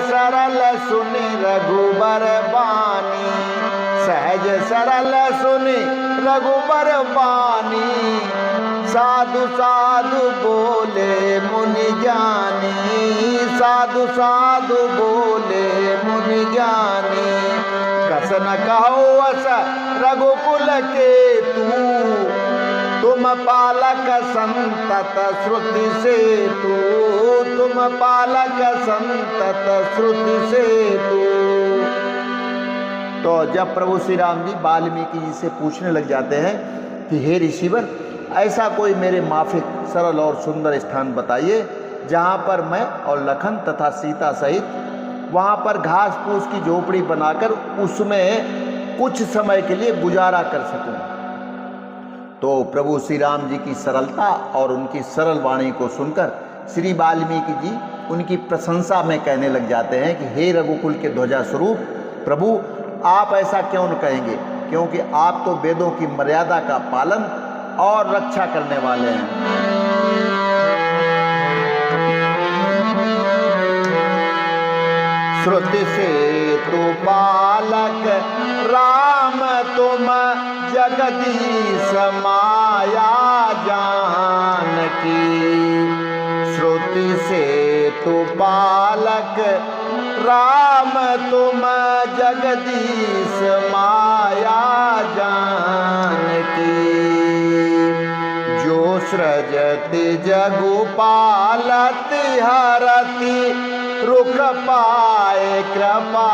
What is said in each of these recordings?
सरल सुनि रघुबर बानी, सहज सरल सुनि रघुबर बानी। साधु साधु बोले मुनि ज्ञानी, साधु साधु बोले मुनि ज्ञानी। कस न कहो अस रघुकुल के तू, तुम पालक संतत श्रुति से तू, तुम पालक संतत श्रुति से तू। तो जब प्रभु श्री राम जी वाल्मीकि जी से पूछने लग जाते हैं कि हे ऋषिवर, ऐसा कोई मेरे माफिक सरल और सुंदर स्थान बताइए जहाँ पर मैं और लखन तथा सीता सहित वहाँ पर घास फूस की झोपड़ी बनाकर उसमें कुछ समय के लिए गुजारा कर सकूं। तो प्रभु श्री राम जी की सरलता और उनकी सरल वाणी को सुनकर श्री वाल्मीकि जी उनकी प्रशंसा में कहने लग जाते हैं कि हे रघुकुल के ध्वजा स्वरूप प्रभु, आप ऐसा क्यों न कहेंगे, क्योंकि आप तो वेदों की मर्यादा का पालन और रक्षा करने वाले हैं। श्रुति से तू पालक राम, तुम जगदीश माया जानकी। श्रुति से तू पालक राम, तुम जगदीश माया जानकी। जो सृजति जगु पालति हरति, रुक पाए कृपा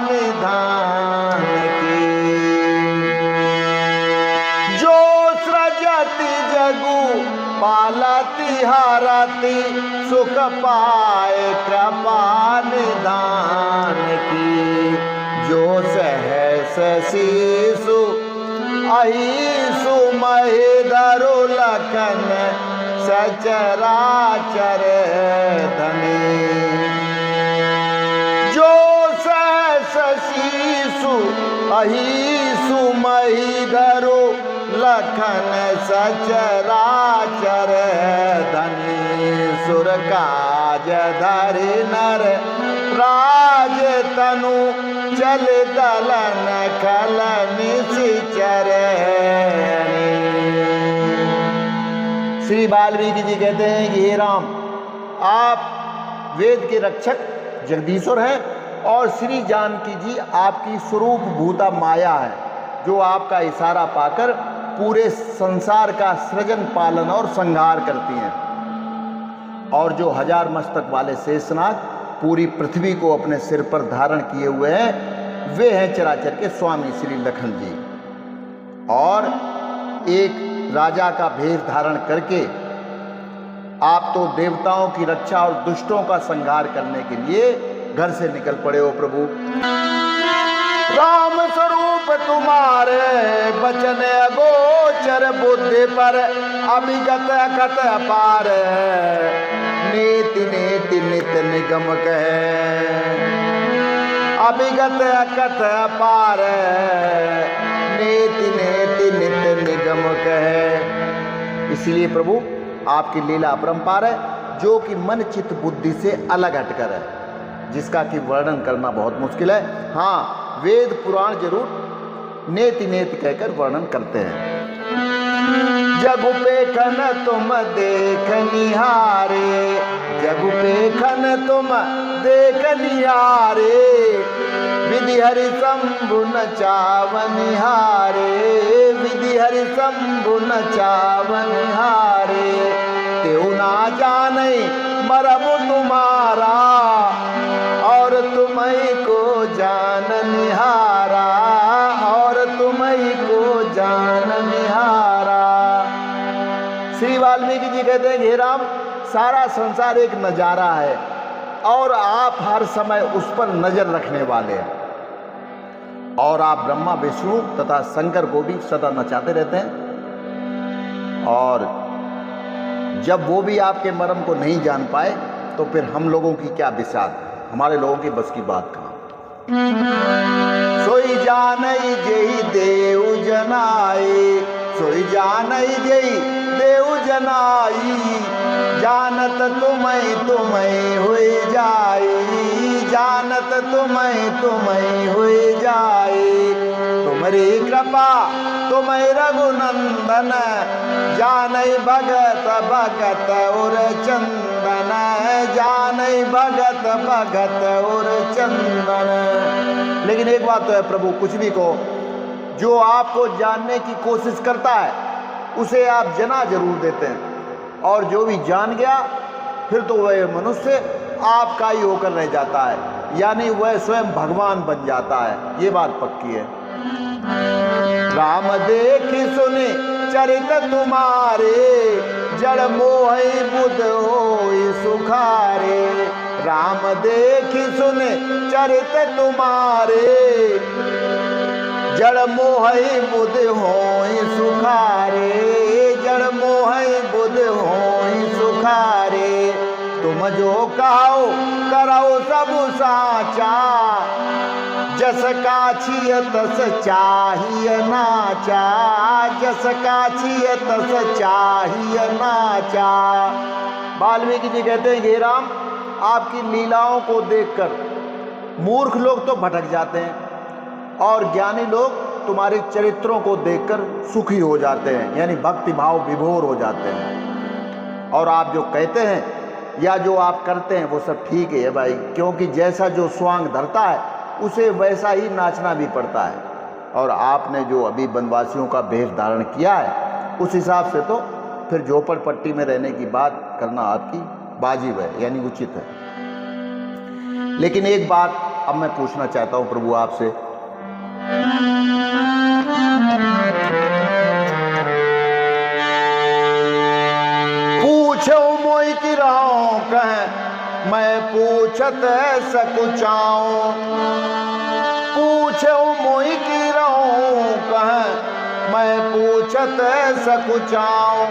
निधान की। जो सृजति जगु पालति हरति, सुख पाए कृपा निधान की। जो सहस शिशु अहिसु महीधरु लखन, सचराचर धनी। जो सहस शिशु अहिसु महीधरु लखन, सचराचर धनी। सुर काज धरि नर राज तनु, चल दलन खलन निशिचर। श्री वाल्मीकि जी कहते हैं कि हे राम, आप वेद के रक्षक जगदीश्वर हैं और श्री जानकी जी आपकी स्वरूप भूता माया है, जो आपका इशारा पाकर पूरे संसार का सृजन पालन और संहार करती हैं। और जो 1000 मस्तक वाले शेषनाग पूरी पृथ्वी को अपने सिर पर धारण किए हुए हैं, वे हैं चराचर के स्वामी श्री लखन जी। और एक राजा का भेष धारण करके आप तो देवताओं की रक्षा और दुष्टों का संहार करने के लिए घर से निकल पड़े हो प्रभु। राम स्वरूप तुम्हारे बचन अगोचर, बुद्धि पर अभिगत अकथ अपार। नीति नीति नित निगम कहे, अभिगत अकथ अपार। नीति नीति नित निगम कहे। इसलिए प्रभु आपकी लीला अपरंपार है, जो कि मन चित्त बुद्धि से अलग हटकर है, जिसका कि वर्णन करना बहुत मुश्किल है। हाँ, वेद पुराण जरूर नेति नेति कहकर वर्णन करते हैं। जगु पेखन तुम देख निहारे, जगु पेखन तुम देख निहारे। विधि हरि शंभु न चावनिहारे, विधि हरि शंभु न चावनिहारे। तेऊ ना जाने मरम तुम्हारा, और तुम्हीं को जान निहारा, और तुम्हीं को जान निहारा। श्री वाल्मीकि जी कहते हैं हे राम, सारा संसार एक नजारा है और आप हर समय उस पर नजर रखने वाले हैं। और आप ब्रह्मा विष्णु तथा शंकर को भी सदा नचाते रहते हैं। और जब वो भी आपके मर्म को नहीं जान पाए तो फिर हम लोगों की क्या बिसात, हमारे लोगों की बस की बात कहाँ। सोई जानई जेहि देव जनाई, सोई जानई जेहि देव जनाई। जानत तुम्हें तुम्हें हुई जाई, जानत तुम्हें हुई जाए। तुम्हारी कृपा तुम्हें रघुनंदन, जानई भगत भगत और चंदन, जानई भगत भगत और चंदन। लेकिन एक बात तो है प्रभु, कुछ भी कहो, जो आपको जानने की कोशिश करता है उसे आप जना जरूर देते हैं, और जो भी जान गया फिर तो वह मनुष्य आपका ही होकर रह जाता है, यानी वह स्वयं भगवान बन जाता है। ये बात पक्की है। राम देखी सुने चरित तुम्हारे, जड़ मोहि बुध होई सुखारे। राम देखी सुने चरित तुम्हारे, जड़ मोहि बुध होई सुखारे, जड़ मोहि बुध होई सुखारे। तुम जो कहो करो सब साचा, जस काछिय तस चाहिए नाचा, जस काछिय तस चाहिए नाचा। वाल्मीकि जी कहते हैं, हे राम, आपकी लीलाओं को देखकर मूर्ख लोग तो भटक जाते हैं, और ज्ञानी लोग तुम्हारे चरित्रों को देखकर सुखी हो जाते हैं, यानी भक्ति भाव विभोर हो जाते हैं। और आप जो कहते हैं या जो आप करते हैं वो सब ठीक है भाई, क्योंकि जैसा जो स्वांग धरता है उसे वैसा ही नाचना भी पड़ता है। और आपने जो अभी वनवासियों का वेश धारण किया है उस हिसाब से तो फिर झोपड़पट्टी में रहने की बात करना आपकी वाजिब है, यानी उचित है। लेकिन एक बात अब मैं पूछना चाहता हूं प्रभु आपसे, पूछो मोई की राहों कह मैं पूछत सकुचाऊं, पूछो मोई की राहों कह मैं पूछत सकुचाऊं।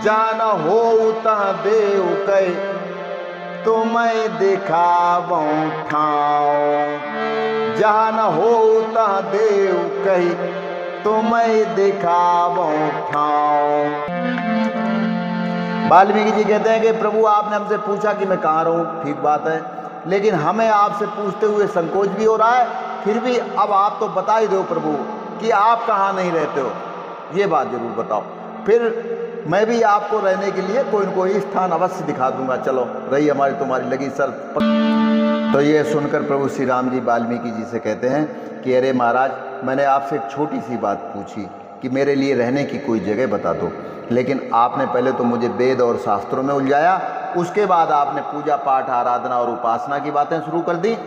जान हो ता देव कह तुम्हें दिखावूं ठाऊं, जान हो ता देव कह तुम्हें दिखावूं ठाऊं। वाल्मीकि जी कहते हैं कि प्रभु आपने हमसे पूछा कि मैं कहाँ रहूं, ठीक बात है, लेकिन हमें आपसे पूछते हुए संकोच भी हो रहा है, फिर भी अब आप तो बता ही दो प्रभु कि आप कहाँ नहीं रहते हो, ये बात जरूर बताओ, फिर मैं भी आपको रहने के लिए कोई न कोई स्थान अवश्य दिखा दूंगा। चलो रही हमारी तुम्हारी लगी शर्त। तो ये सुनकर प्रभु श्री राम जी वाल्मीकि जी से कहते हैं कि अरे महाराज, मैंने आपसे एक छोटी सी बात पूछी कि मेरे लिए रहने की कोई जगह बता दो, लेकिन आपने पहले तो मुझे वेद और शास्त्रों में उलझाया, उसके बाद आपने पूजा पाठ आराधना और उपासना की बातें शुरू कर दी,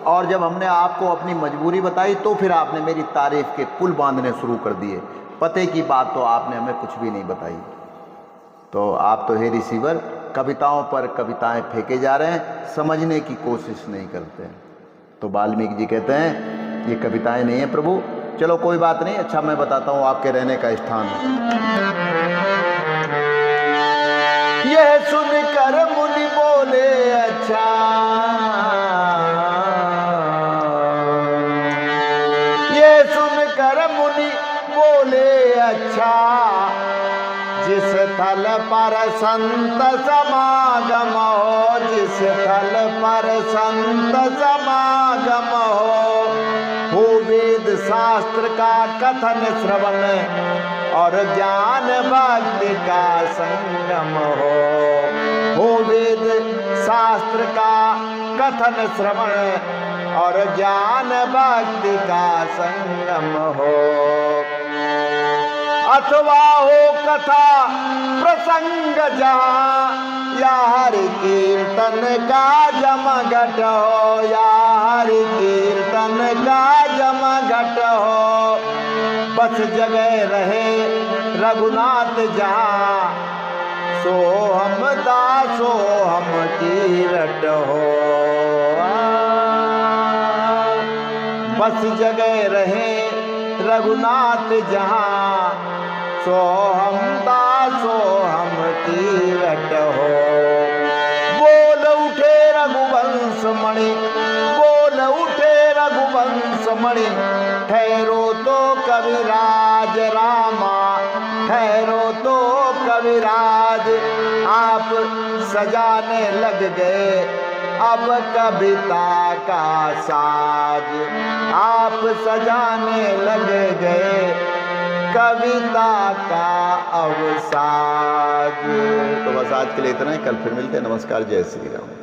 और जब हमने आपको अपनी मजबूरी बताई तो फिर आपने मेरी तारीफ के पुल बांधने शुरू कर दिए। पते की बात तो आपने हमें कुछ भी नहीं बताई। तो आप तो हे रिसीवर कविताओं पर कविताएं फेंके जा रहे हैं, समझने की कोशिश नहीं करते हैं। तो वाल्मीकि जी कहते हैं ये कविताएं नहीं है प्रभु, चलो कोई बात नहीं, अच्छा मैं बताता हूँ आपके रहने का स्थान। यह सुनकर मुनि बोले अच्छा, यह सुनकर मुनि बोले अच्छा, जिस थल पर संत समागम हो, जिस थल पर संत समागम हो वेद शास्त्र का कथन श्रवण और ज्ञान भक्ति का संगम हो वेद शास्त्र का कथन श्रवण और ज्ञान भक्ति का संगम हो। अथवा हो कथा प्रसंग जहाँ या हरि कीर्तन का जमघट हो, या हरि कीर्तन का जमघट हो। बस जगह रहे रघुनाथ जहाँ, सो हम दासो हम कीरट हो। बस जगह रहे रघुनाथ जहाँ, सो हम दासो हम कीरट हो। बोल उठे रघुवंश मणि, बोल उठे रघुवंश मणि, ठहरो तो कविराज रामा, ठहरो तो कविराज। आप सजाने लग गए अब कविता का साज आप सजाने लग गए, कविता का अवसाज। तो बस आज के लिए इतना ही, कल फिर मिलते हैं। नमस्कार, जय श्री राम।